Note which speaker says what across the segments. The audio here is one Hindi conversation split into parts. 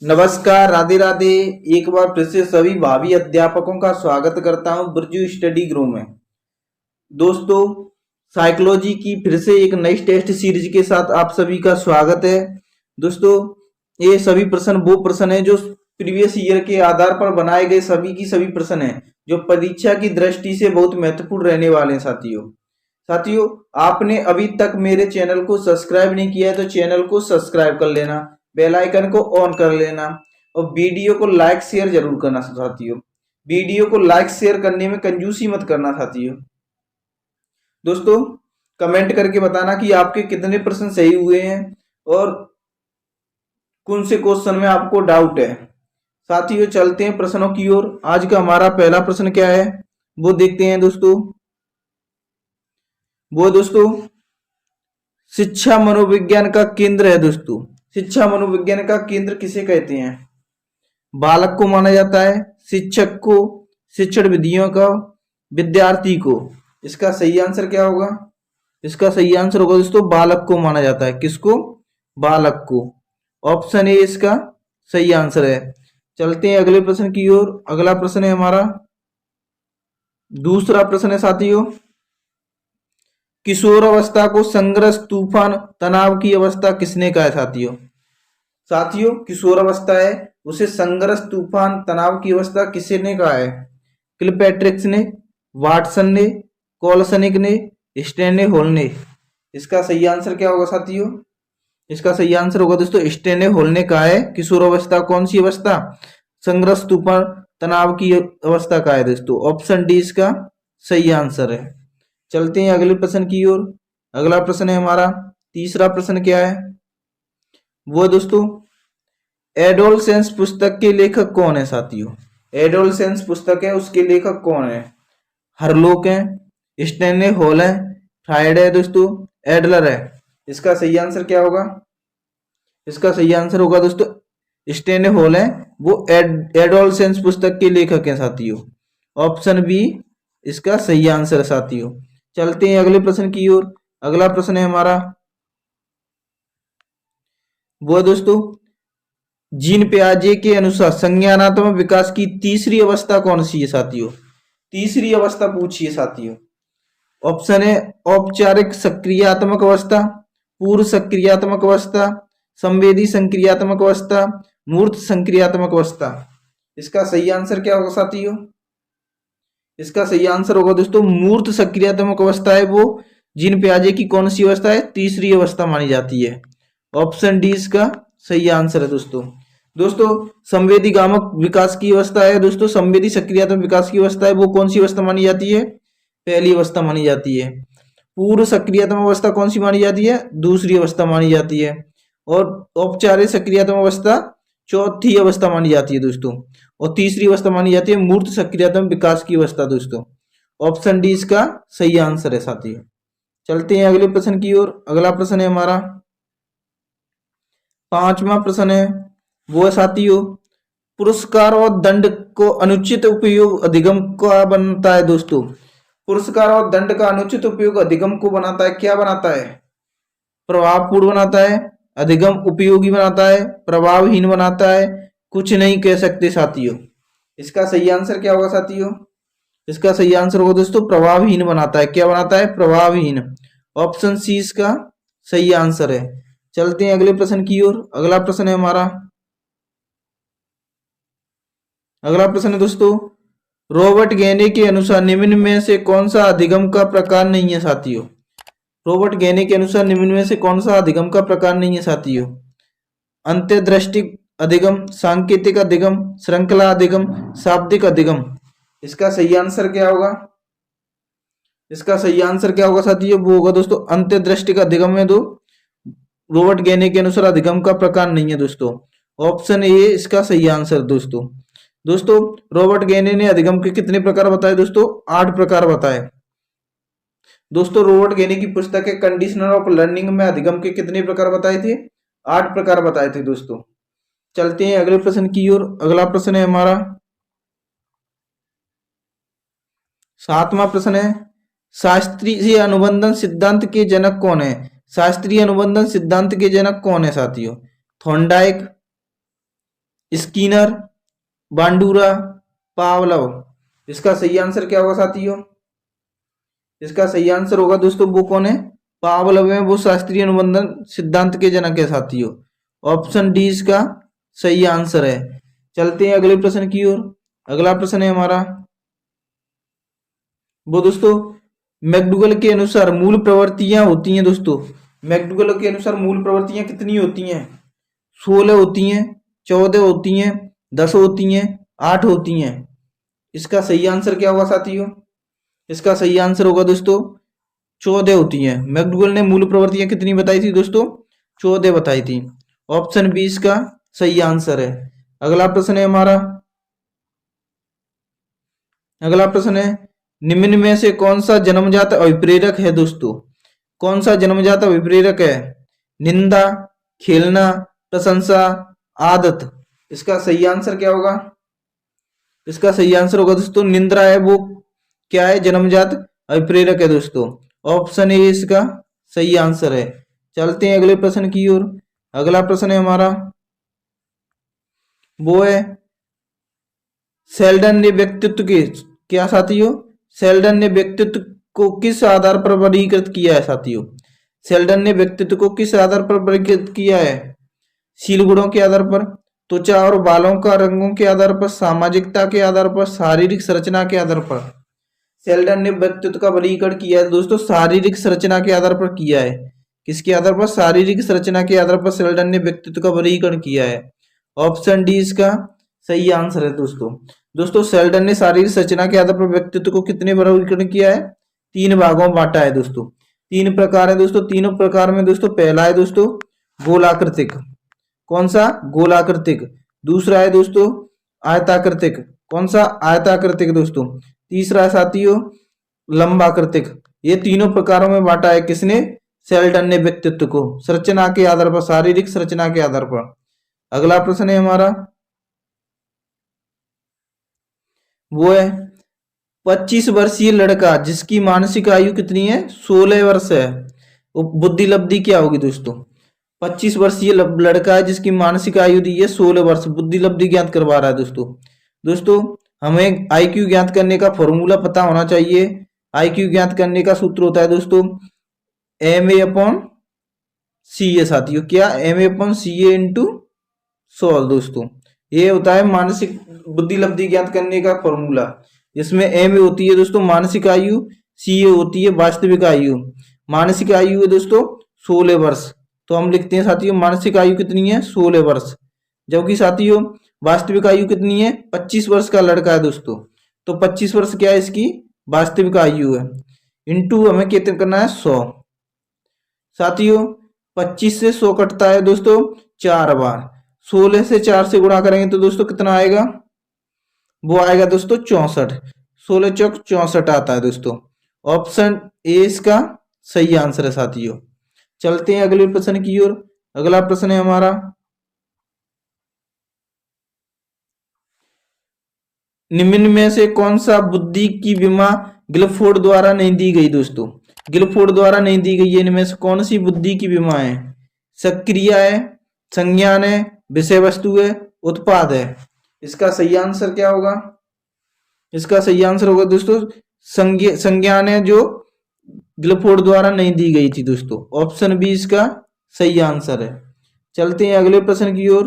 Speaker 1: नमस्कार, राधे राधे। एक बार फिर से सभी भावी अध्यापकों का स्वागत करता हूं ब्रजू स्टडी ग्रुप में। दोस्तों, साइकोलॉजी की फिर से एक नई टेस्ट सीरीज के साथ आप सभी का स्वागत है। दोस्तों, ये सभी प्रश्न वो प्रश्न है जो प्रीवियस ईयर के आधार पर बनाए गए सभी की सभी प्रश्न है जो परीक्षा की दृष्टि से बहुत महत्वपूर्ण रहने वाले हैं। साथियों, आपने अभी तक मेरे चैनल को सब्सक्राइब नहीं किया है तो चैनल को सब्सक्राइब कर लेना, बेल आइकन को ऑन कर लेना और वीडियो को लाइक शेयर जरूर करना। साथियों, वीडियो को लाइक शेयर करने में कंजूसी मत करना। साथियों, दोस्तों, कमेंट करके बताना कि आपके कितने प्रश्न सही हुए हैं और कौन से क्वेश्चन में आपको डाउट है। साथियों, चलते हैं प्रश्नों की ओर। आज का हमारा पहला प्रश्न क्या है वो देखते हैं। दोस्तों, शिक्षा मनोविज्ञान का केंद्र है। दोस्तों, शिक्षा मनोविज्ञान का केंद्र किसे कहते हैं? बालक को माना जाता है, शिक्षक को, शिक्षण विधियों का, विद्यार्थी को। इसका सही आंसर क्या होगा? इसका सही आंसर होगा दोस्तों बालक को माना जाता है। किसको? बालक को। ऑप्शन ए इसका सही आंसर है। चलते हैं अगले प्रश्न की ओर। अगला प्रश्न है हमारा दूसरा प्रश्न है साथियों, किशोर अवस्था को संघर्ष, तूफान, तनाव की अवस्था किसने कहा है? साथियों, किशोर अवस्था है उसे संघर्ष, तूफान, तनाव की अवस्था किसने कहा है? किलपैट्रिक्स ने, वाटसन ने, कोलसनिक ने, स्टेन ने, होल ने। इसका सही आंसर क्या होगा साथियों? इसका सही आंसर होगा दोस्तों स्टेन ने, होल ने कहा है किशोर अवस्था कौन सी अवस्था? संघर्ष, तूफान, तनाव की अवस्था का है दोस्तों। ऑप्शन डी इसका सही आंसर है। चलते हैं अगले प्रश्न की ओर। अगला प्रश्न है हमारा तीसरा प्रश्न क्या है वो दोस्तों, एडोलसेंस पुस्तक के लेखक कौन है? साथियों, एडोलसेंस पुस्तक है उसके लेखक कौन है? हरलोक है, स्टेनले, हॉल है, फ्राइड है दोस्तों, एडलर है। इसका सही आंसर क्या होगा? इसका सही आंसर होगा दोस्तों स्टेनले, हॉल है वो एडोलसेंस पुस्तक के लेखक हैं साथियों। ऑप्शन बी इसका सही आंसर है साथियों। चलते हैं अगले प्रश्न की ओर। अगला प्रश्न है हमारा वो दोस्तों, जीन पियाजे के अनुसार संज्ञानात्मक विकास की तीसरी अवस्था कौन सी है? साथियों, तीसरी अवस्था पूछिए साथियों। ऑप्शन है औपचारिक सक्रियात्मक अवस्था, पूर्व सक्रियात्मक अवस्था, संवेदी संक्रियात्मक अवस्था, मूर्त संक्रियात्मक अवस्था। इसका सही आंसर क्या होगा साथियों? इसका सही आंसर होगा दोस्तों मूर्त सक्रियात्मक अवस्था है वो जीन पियाजे की कौन सी अवस्था है? तीसरी अवस्था मानी जाती है। ऑप्शन डी इसका सही आंसर है दोस्तों संवेदी गामक विकास की अवस्था है दोस्तों, संवेदी सक्रियात्मक विकास की अवस्था है वो कौन सी अवस्था मानी जाती है? पहली अवस्था मानी जाती है। पूर्व सक्रियात्मक अवस्था कौन सी मानी जाती है? दूसरी अवस्था मानी जाती है। और औपचारिक सक्रियात्मक अवस्था चौथी अवस्था मानी जाती है दोस्तों। और तीसरी अवस्था मानी जाती है मूर्त सक्रियात्मक विकास की अवस्था दोस्तों। ऑप्शन डी इसका सही आंसर है साथियों। चलते हैं अगले प्रश्न की ओर। अगला प्रश्न है हमारा पांचवा प्रश्न है वो है साथियों, पुरस्कार और दंड को अनुचित उपयोग अधिगम का बनता है दोस्तों। पुरस्कार और दंड का अनुचित उपयोग अधिगम को बनाता है, क्या बनाता है? प्रभावपूर्ण बनाता है, अधिगम उपयोगी बनाता है, प्रभावहीन बनाता है, कुछ नहीं कह सकते साथियों। इसका सही आंसर क्या होगा साथियों? इसका सही आंसर होगा दोस्तों प्रभावहीन बनाता है। क्या बनाता है? प्रभावहीन। ऑप्शन सी इसका सही आंसर है। चलते हैं अगले प्रश्न की ओर। अगला प्रश्न है हमारा अगला प्रश्न है दोस्तों, रॉबर्ट गेने के अनुसार निम्न में से कौन सा अधिगम का प्रकार नहीं है साथियों? रॉबर्ट गेने के अनुसार निम्न में से कौन सा अधिगम का प्रकार नहीं है साथियों? अंतर्दृष्टि अधिगम, सांकेतिक अधिगम, श्रृंखला अधिगम, शाब्दिक अधिगम। इसका सही आंसर क्या होगा? इसका सही आंसर क्या होगा साथियों? वो होगा दोस्तों अंतर्दृष्टि का अधिगम है। दो रॉबर्ट गेने के अनुसार अधिगम का प्रकार नहीं है दोस्तों। ऑप्शन ए इसका सही आंसर दोस्तों रॉबर्ट गेने ने अधिगम के कितने प्रकार बताए दोस्तों? 8 प्रकार बताए दोस्तों। रॉबर्ट गेने की पुस्तक है कंडीशनर ऑफ लर्निंग में अधिगम के कितने प्रकार बताए थे? 8 प्रकार बताए थे दोस्तों। चलते हैं अगले प्रश्न की ओर। अगला प्रश्न है हमारा सातवां प्रश्न है, शास्त्रीय अनुबंधन सिद्धांत के जनक कौन है? शास्त्रीय अनुबंधन सिद्धांत के जनक कौन है साथियों? Thorndike, Skinner, Bandura, Pavlov. इसका सही आंसर क्या होगा साथियों? इसका सही आंसर होगा दोस्तों, वो कौन है? पावलव है, वो शास्त्रीय अनुबंधन सिद्धांत के जनक है साथियों। ऑप्शन डी इसका सही आंसर है। चलते हैं अगले प्रश्न की ओर। अगला प्रश्न है हमारा वो दोस्तों, मैकडूगल के अनुसार मूल प्रवृत्तियां होती हैं दोस्तों। मैकडूगल के अनुसार मूल प्रवृत्तियां कितनी होती हैं? 16 होती हैं, 14 होती हैं, 10 होती हैं, 8 होती हैं। इसका सही आंसर क्या होगा साथियों? इसका सही आंसर होगा दोस्तों 14 होती हैं। मैकडूगल ने मूल प्रवृत्तियां कितनी बताई थी दोस्तों? 14 बताई थी। ऑप्शन बी इसका सही आंसर है। अगला प्रश्न है हमारा, अगला प्रश्न है निम्न में से कौन सा जन्मजात अभिप्रेरक है दोस्तों? कौन सा जन्मजात अभिप्रेरक है? निंदा, खेलना, प्रशंसा, आदत। इसका सही आंसर क्या होगा? इसका सही आंसर होगा दोस्तों निंद्रा है, वो क्या है? जन्मजात अभिप्रेरक है दोस्तों। ऑप्शन ए इसका सही आंसर है। चलते हैं अगले प्रश्न की ओर। अगला प्रश्न है हमारा वो है सेल्डन ने व्यक्तित्व के, क्या साथियों? सेल्डन ने व्यक्तित्व को किस आधार पर वर्गीकृत किया है साथियों? सेल्डन ने व्यक्तित्व को किस आधार पर वर्गीकृत किया है? शील गुणों के आधार पर, त्वचा और बालों का रंगों के आधार पर, सामाजिकता के आधार पर, शारीरिक संरचना के आधार पर। सेल्डन ने व्यक्तित्व का वर्गीकरण किया है दोस्तों शारीरिक संरचना के आधार पर किया है। किसके आधार पर? शारीरिक संरचना के आधार पर सेल्डन ने व्यक्तित्व का वर्गीकरण किया है। ऑप्शन डी इसका सही आंसर है दोस्तों। दोस्तों सेल्डन ने शारीरिक संरचना के आधार पर व्यक्तित्व को कितने वर्गीकरण किया है? 3 भागों में बांटा है दोस्तों। 3 प्रकार है दोस्तों। तीनों प्रकार में दोस्तों पहला है दोस्तों गोलाकृतिक। कौन सा? गोलाकृतिक। दूसरा है दोस्तों आयताकृतिक। कौन सा? आयताकृतिक दोस्तों। तीसरा है साथियों लंबाकृतिक। ये तीनों प्रकारों में बांटा है किसने? सेल्डन ने व्यक्तित्व को संरचना के आधार पर, शारीरिक संरचना के आधार पर। अगला प्रश्न है हमारा वो है 25 वर्षीय लड़का जिसकी मानसिक आयु कितनी है? 16 वर्ष है, बुद्धि लब्धि क्या होगी दोस्तों? 25 वर्षीय लड़का है जिसकी मानसिक आयु दी है 16 वर्ष, बुद्धि लब्धि ज्ञात करवा रहा है दोस्तों। दोस्तों हमें आईक्यू ज्ञात करने का फॉर्मूला पता होना चाहिए। आईक्यू ज्ञात करने का सूत्र होता है दोस्तों MA/CA साथियों। क्या? MA/CA इंटू 100 दोस्तों। ये होता है मानसिक बुद्धि लब्धि ज्ञात करने का फॉर्मूला, जिसमें MA होती है दोस्तों मानसिक आयु, CA होती है वास्तविक आयु। मानसिक आयु है दोस्तों 16 वर्ष, तो हम लिखते हैं साथियों मानसिक आयु कितनी है? 16 वर्ष। जबकि साथियों वास्तविक आयु कितनी है? 25 वर्ष का लड़का है दोस्तों, तो 25 वर्ष क्या है इसकी वास्तविक आयु है। इंटू हमें कितना करना है? 100। साथियों 25 से 100 कटता है दोस्तों 4 बार। 16 से 4 से गुणा करेंगे तो दोस्तों कितना आएगा? वो आएगा दोस्तों 64। 16 चौक 64 आता है दोस्तों। ऑप्शन ए इसका सही आंसर है साथियों। चलते हैं अगले प्रश्न की ओर। अगला प्रश्न है हमारा निम्न में से कौन सा बुद्धि की विमा गिलफोर्ड द्वारा नहीं दी गई दोस्तों? गिलफोर्ड द्वारा नहीं दी गई है, इनमें से कौन सी बुद्धि की विमा है? सक्रिया है, संज्ञान है, विषय वस्तु है, उत्पाद है। इसका सही आंसर क्या होगा? इसका सही आंसर होगा दोस्तों संज्ञान है, जो गिलफोर्ड द्वारा नहीं दी गई थी दोस्तों। ऑप्शन बी इसका सही आंसर है। चलते हैं अगले प्रश्न की ओर।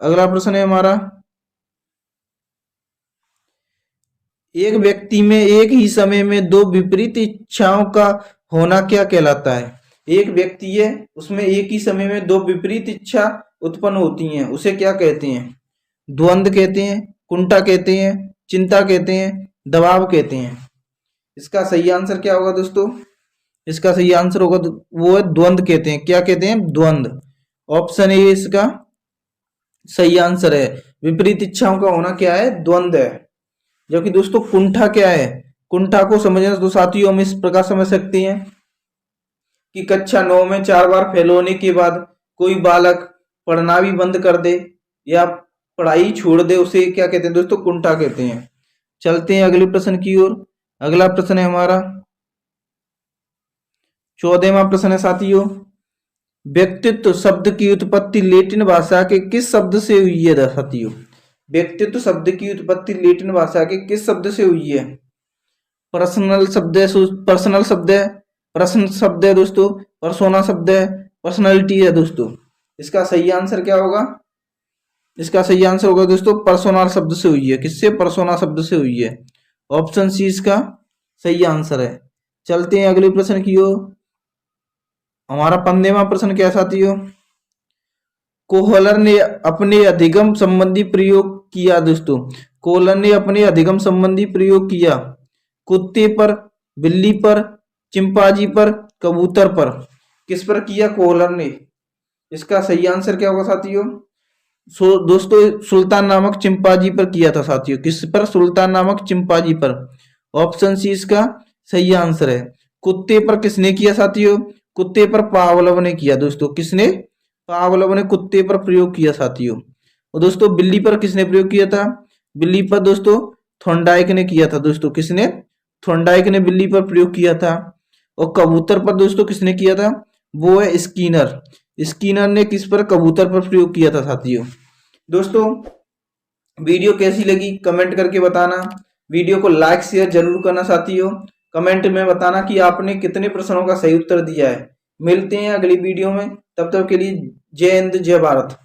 Speaker 1: अगला प्रश्न है हमारा एक व्यक्ति में एक ही समय में 2 विपरीत इच्छाओं का होना क्या कहलाता है? एक व्यक्ति है, उसमें एक ही समय में 2 विपरीत इच्छा उत्पन्न होती हैं, उसे क्या कहते हैं? द्वंद्व कहते हैं, कुंठा कहते हैं, चिंता कहते हैं, दबाव कहते हैं। इसका सही आंसर क्या होगा दोस्तों? इसका सही आंसर होगा वो है द्वंद्व कहते हैं। क्या कहते हैं? द्वंद्व। ऑप्शन ए इसका सही आंसर है। विपरीत इच्छाओं का होना क्या है? द्वंद्व है। जबकि दोस्तों कुंठा क्या है? कुंठा को समझना तो साथियों हम इस प्रकार समझ सकते हैं कि कक्षा 9 में 4 बार फेल होने के बाद कोई बालक पढ़ना भी बंद कर दे या पढ़ाई छोड़ दे, उसे क्या कहते हैं दोस्तों? कुंठा कहते हैं। चलते हैं अगले प्रश्न की ओर। अगला प्रश्न है हमारा 14वां प्रश्न है साथियों व्यक्तित्व शब्द की उत्पत्ति लैटिन भाषा के किस शब्द से हुई है साथियों? व्यक्तित्व शब्द की उत्पत्ति लैटिन भाषा के किस शब्द से हुई है? पर्सनल शब्द है, पर्सनल शब्द है, पर्सन शब्द है दोस्तों, पर्सोना शब्द है, पर्सनालिटी है दोस्तों। इसका सही आंसर क्या होगा? इसका सही आंसर होगा दोस्तों पर्सोना शब्द से हुई है। किससे? पर्सोना शब्द से हुई है। ऑप्शन सी इसका सही आंसर है। चलते हैं अगले प्रश्न की ओर। हमारा 15वां प्रश्न क्या साथियों? कोहलर ने अपने अधिगम संबंधी प्रयोग किया दोस्तों। कोहलर ने अपने अधिगम संबंधी प्रयोग किया कुत्ते पर, बिल्ली पर, चिंपांजी पर, कबूतर पर। किस पर किया कोहलर ने? इसका सही आंसर क्या होगा साथियों? दोस्तों सुल्तान नामक चिंपांजी पर किया था साथियों। किस पर? सुल्तान नामक चिंपांजी पर। ऑप्शन सी इसका सही आंसर है। कुत्ते पर किसने किया साथियों? कुत्ते पर पावलोव ने किया दोस्तों। किसने? पावलोव ने कुत्ते पर प्रयोग किया साथियों। और दोस्तों बिल्ली पर किसने प्रयोग किया था? बिल्ली पर दोस्तों थॉर्नडाइक ने किया था दोस्तों। किसने? थॉर्नडाइक ने बिल्ली पर प्रयोग किया था। और कबूतर पर दोस्तों किसने किया था? वो है स्किनर। स्किनर ने किस पर? कबूतर पर प्रयोग किया था साथियों। दोस्तों वीडियो कैसी लगी कमेंट करके बताना। वीडियो को लाइक शेयर जरूर करना साथियों। कमेंट में बताना कि आपने कितने प्रश्नों का सही उत्तर दिया है। मिलते हैं अगली वीडियो में, तब तक के लिए जय हिंद जय भारत।